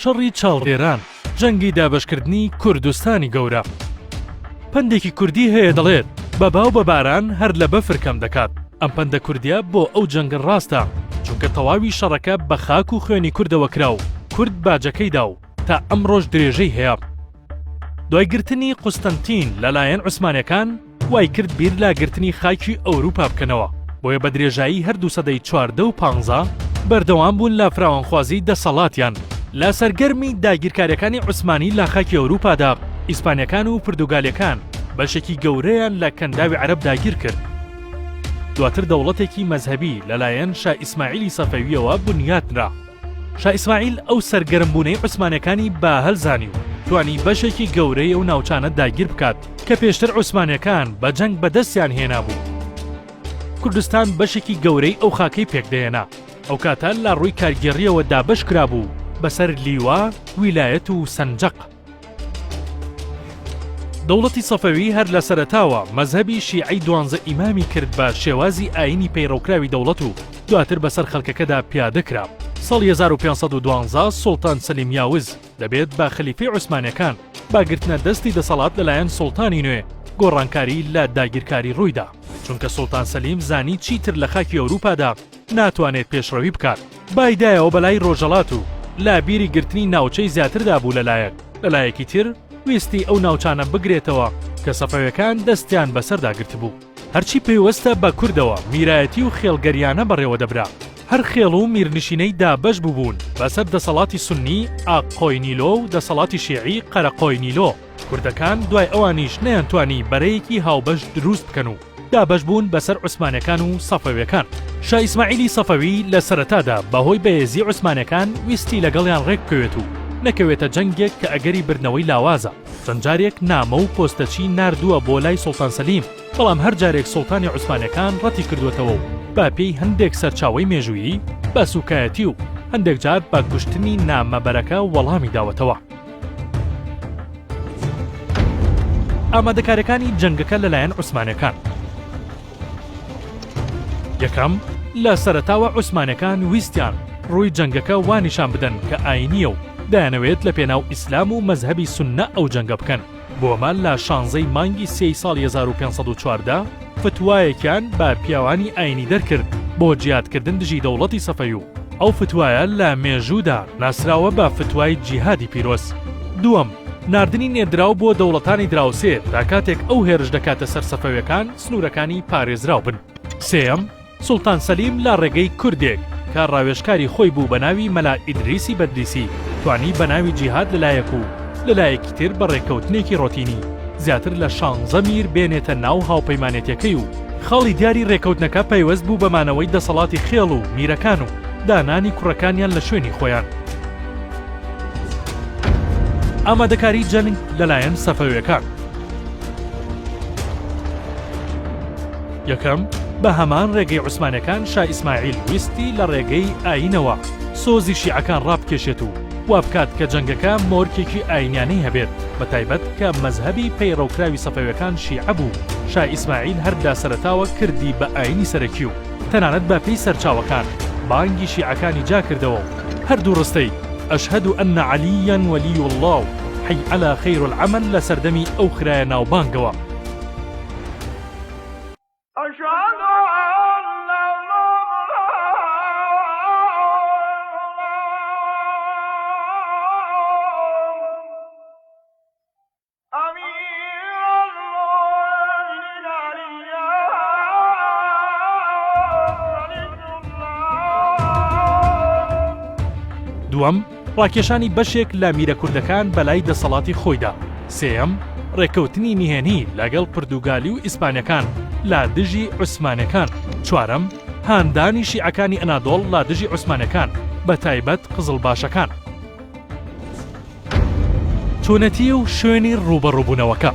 شەڕی چاڵدێران جەنگی دابەشکردنی کوردستانی گەورە. پندێکی کوردی هەیە دەڵێت بە باو بە باران هەر لە بەفر کەم دەکات. ئەم پەندە کوردیە بۆ ئەو جەنگە ڕاستە چونکە تەواوی شەڕەکە بە خاک و خوێنی کوردەوە کراو، کورد باجەکەیدا و تا ئەم ڕۆژ درێژەی هەیە. دوای گرتنی قوستەنتین لەلایەن عوسمانیەکان وای کرد بیر لا گرتنی خاکی ئەوروپا بکەنەوە، بۆیە بە درێژایی هەردوو سەدەی 14 و 15 بەردەوام بوون لە فراوانخوازی دەسەڵاتیان لە سەرگەرمی داگیرکاریەکانی عوسمانی لە خاکی ئەوروپادا. ئیسپانیەکان و پورتوگالیەکان بەشێکی گەورەیان لە کەنداوی عەرەب داگیر کرد. دواتر دەوڵەتێکی مەزهەبی لەلایەن شا ئیسماعیلی سەفەویەوە بنیاتنرا. شا ئیسماعیل ئەو سەرگەرمبوونەی عوسمانیەکانی با هەلزانی و توانی بەشێکی گەورەی ئەو ناوچانە داگیر بکات کە پێشتر عوسمانیەکان بە جەنگ بەدەستیان هێنابوو. کوردستان بەشێکی گەورەی ئەو خاکەی پێکدەهێنا. ئەو کاتە لە ڕووی کارگێڕیەوە دابەش کرابوو بەسەر لیوا، ویلایەت و سەنجەق. دەوڵەتی سەفەوی هەر لە سەرەتاوە مەزهەبی شیعەی 12 ئیمامی کرد بە شێوازی ئاینی پەیڕەوکراوی دەوڵەت و دواتر بەسەر خەڵکەکەدا پیادە کرا. ساڵی 1512 سوڵتان سەلیم یاوز دەبێت بە خەلیفەی عوسمانیەکان باگرتنە دەستی دەسەڵات لەلایەن سوڵتانی نوێ گۆڕانکاری لە داگیرکاری ڕوویدا، چونکە سوڵتان سەلیم زانی چیتر لە خاکی ئەوروپادا ناتوانێت پێشڕەوی بکات. بایدایەوە بەلای ڕۆژەڵات و لا بیری گرتنی ناوچەی زیاتردا بوو لەلایەکی تر ویستی ئەو ناوچانە بگرێتەوە کە سەفەویەکان دەستیان بەسەرداگرت بوو. هەرچی پێوەستە بە کوردەوە میرایەتی و خێڵگەریانە بەڕێوە دەبرا. هەر خێڵ و میرنشینەی دابەش بووبوون بەسەر دەسەڵاتی سونی ئاقۆی نیلۆ و دەسەڵاتی شیعی قەرەقۆی نیلۆ. کوردەکان دوای ئەوانیش نەیانتوانی بەرەیەکی هاوبەش دروست بکەن و دابەش بوون بەسەر عوسمانیەکان و سەفەویەکان. شا ئیسماعیلی سەفەوی لە سەرەتادا بەهۆی بەهێزی عوسمانیەکان ویستی لەگەڵیان ڕێک بکەوێت و نەکەوێتە جەنگێک کە ئەگەری بردنەوەی لاوازە. چەند جارێک نامە و پۆستەچی ناردووە بۆ لای سوڵتان سەلیم، بەڵام هەر جارێک سوڵتانی عوسمانیەکان ڕەتی کردوێتەوە و با پێی هەندێک سەرچاوەی مێژوویی بە سوکایەتی و هەندێک جار بە کوشتنی نامەبەرەکە وەڵامی داوەتەوە. ئامادەکاریەکانی جەنگەکە لەلایەن عوسمانیەکان. یەکەم، لە سەرەتاوە عوسمانیەکان ویستیان ڕووی جەنگەکە وانیشان بدەن کە ئاینیە و دایانەوێت لە پێناو ئیسلام و مەزهەبی سوننە ئەو جەنگە بکەن. بۆمە لە 16 مانگی 3 ساڵی 1514 فتوایەکیان بە پیاوانی ئاینی دەرکرد بۆ جیهادکردن دژی دەوڵەتی سەفەوی و ئەو فتوایە لە مێژوودا ناسراوە بە فتوای جیهادی پیرۆز. دووەم، ناردنی نێردراو بۆ دەوڵەتانی دراوسێ تا کاتێک ئەو هێرش دەکاتە سەر سەفەویەکان سنوورەکانی پارێزراو بن. سێەم، سوڵتان سەلیم لە ڕێگەی کوردێک کە ڕاوێژکاری خۆی بوو بە ناوی مەلا ئیدریسی بەدریسی توانی بە ناوی جیهاد لەلایەک و لەلایەکی تر بە ڕێککەوتنێکی ڕۆتینی زیاتر لە 16 میر بێنێتە ناو هاوپەیمانێتیەکەی و خاڵی دیاری ڕێککەوتنەکە پەیوەست بوو بەمانەوەی دەسەڵاتی خێڵ و میرەکان و دانانی کوڕەکانیان لە شوێنی خۆیان. ئامادەکاری جەنگ لەلایەن سەفەویەکان. یەکەم، بە هەمان ڕێگەی عوسمانیەکان شا ئیسماعیل ویستی لە ڕێگەی ئاینەوە سۆزی شیعەکان ڕابکێشێت و وا بکات کە جەنگەکە مۆرکێکی ئاینیانەی هەبێت، بە تایبەت کە مەزهەبی پەیڕەوکراوی سەفەویەکان شیعە بوو. شا ئیسماعیل هەردا سەرەتاوە کردی بە ئاینی سەرەکی و تەنانەت بە پێی سەرچاوەکان بانگی شیعەکانی جا کردەوە و هەردوو ڕستەی ئەشهەدو ئەنە عەلیەن وەلیی الله و حەی عەلا خەیر العەمەل لە سەردەمی ئەو خرایە ناوبانگەوە. دووەم، ڕاکێشانی بەشێک لە میرە کوردەکان بەلای دەسەڵاتی خۆیدا. سێەم، ڕێکەوتنی نهێنی لەگەڵ پورتوگالی و ئیسپانیەکان لا دژی عوسمانیەکان. چوارەم، هاندانی شیعەکانی ئەنادۆڵ لا دژی عوسمانیەکان بە تایبەت قزڵباشەکان. چۆنەتی و شوێنی ڕوبەڕووبوونەوەکە.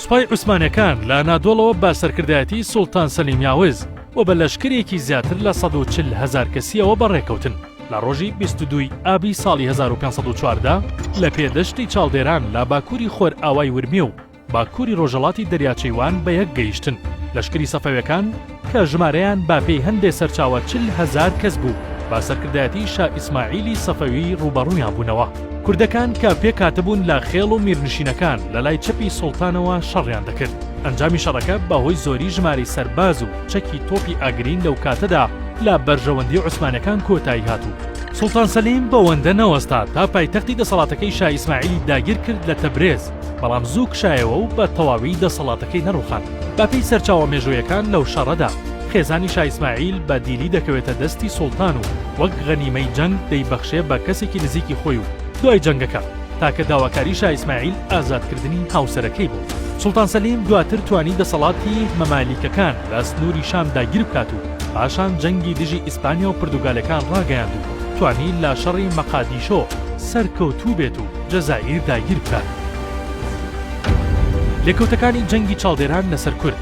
سوپای عوسمانیەکان لە ئەنادۆڵەوە با سەرکردایەتی سوڵتان سەلیم یاوز و بە لەشکرێکی زیاتر لە 140,000 کەسیەوە بەڕێکەوتن لە ڕۆژی 22 ئابی ساڵی 1514 لە پێدەشتی چاڵدێران لە باکووری خۆر ئاوای ورمیە و باکووری ڕۆژەڵاتی دەریاچەیوان بە یەک گەیشتن. لەشکری سەفەویەکان کە ژمارەیان با پێی هەندێک سەرچاوە 40,000 کەس بوو با سەرکردایەتی شا ئیسماعیلی سەفەوی ڕوبەڕوویان بوونەوە. کوردەکان کە پێک هاتبوون لە خێڵ و میرنشینەکان لە لای چەپی سوڵتانەوە شەڕیان دەکرد. ئەنجامی شەڕەکە بەهۆی زۆری ژماری سەرباز و چەکی تۆپی ئاگرین لەو کاتەدا لە بەرژەوەندی عوسمانیەکان کۆتایی هاتوو. سوڵتان سەلیم بەوەندە نەوەستا تا پایتەختی دەسەڵاتەکەی شا ئیسماعیلی داگیر کرد لە تەبرێز، بەڵام زوو کشایەوە و بە تەواوی دەسەڵاتەکەی نەڕوخان. باپەی سەرچاوە مێژوویەکان لەو شەڕەدا خێزانی شا ئیسماعیل بە دیلی دەکەوێتە دەستی سوڵتان و وەک غەنیمەی جەنگ دەیبەخشێ بە کەسێکی نزیکی خۆی و دوای جەنگەکە تاکە داواکاری شا ئیسماعیل ئازادکردنی هاوسەرەکەی بوو. سوڵتان سەلیم دواتر توانی دەسەڵاتی مەمالیکەکان لە سنووری شام داگیر بکات و پاشان جەنگی دژی ئیسپانیا و پرتوگالەکان ڕاگەیاند و توانی لە شەڕی مەقادیشۆ سەرکەوتوو بێت و جەزائیر داگیر بکات. لێکەوتەکانی جەنگی چاڵدێران لەسەر کورد.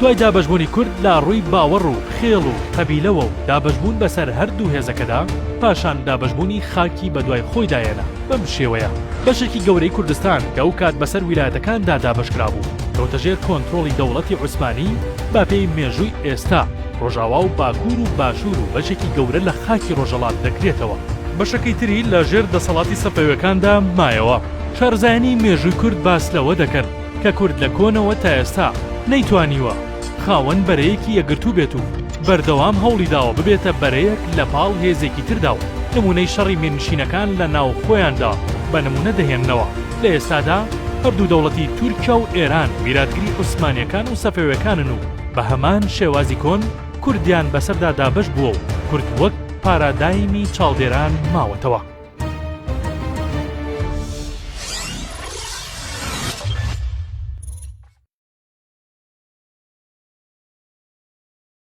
دوای دابەشبوونی کورد لە ڕووی باوەڕ و خێڵ و قەبیلەوە و دابەشبوون بەسەر هەردوو هێزەکەدا، پاشان دابەشبوونی خاکی بە دوای خۆی دایەنە. بەم شێوەیە بەشێکی گەورەی کوردستان کە ئەو کات بەسەر ویلایەتەکاندا دابەشکرا بوو کەوتەژێر کۆنتڕۆڵی دەوڵەتی عوسمانی با پێی مێژووی ئێستا ڕۆژاوا و باکوور و باشوور و بەشێکی گەورە لە خاکی ڕۆژەڵات دەکرێتەوە. بەشەکەی تری لە ژێر دەسەڵاتی سەفەویەکاندا مایەوە. شارزایانی مێژووی کورد باس لەوە دەکەن کە کورد لە کۆنەوە تا ئێستا نەیتوانیوە خاوەن بەرەیەکی یەکگرتوو بێت و بەردەوام هەوڵی داوە ببێتە بەرەیەک لە پاڵ هێزێکی تردا و نمونەی شەڕی میرنشینەکان لە ناو خۆیاندا بە نمونە دەهێننەوە. لە ئێستادا هەردوو دەوڵەتی تورکیا و ئێران میراثگری عوسمانیەکان و سەفەویەکانن و بە هەمان شێوازی کۆن کوردیان بەسەردا دابەش بووە و کورد وەک پارادایمی چاڵدێران ماوەتەوە.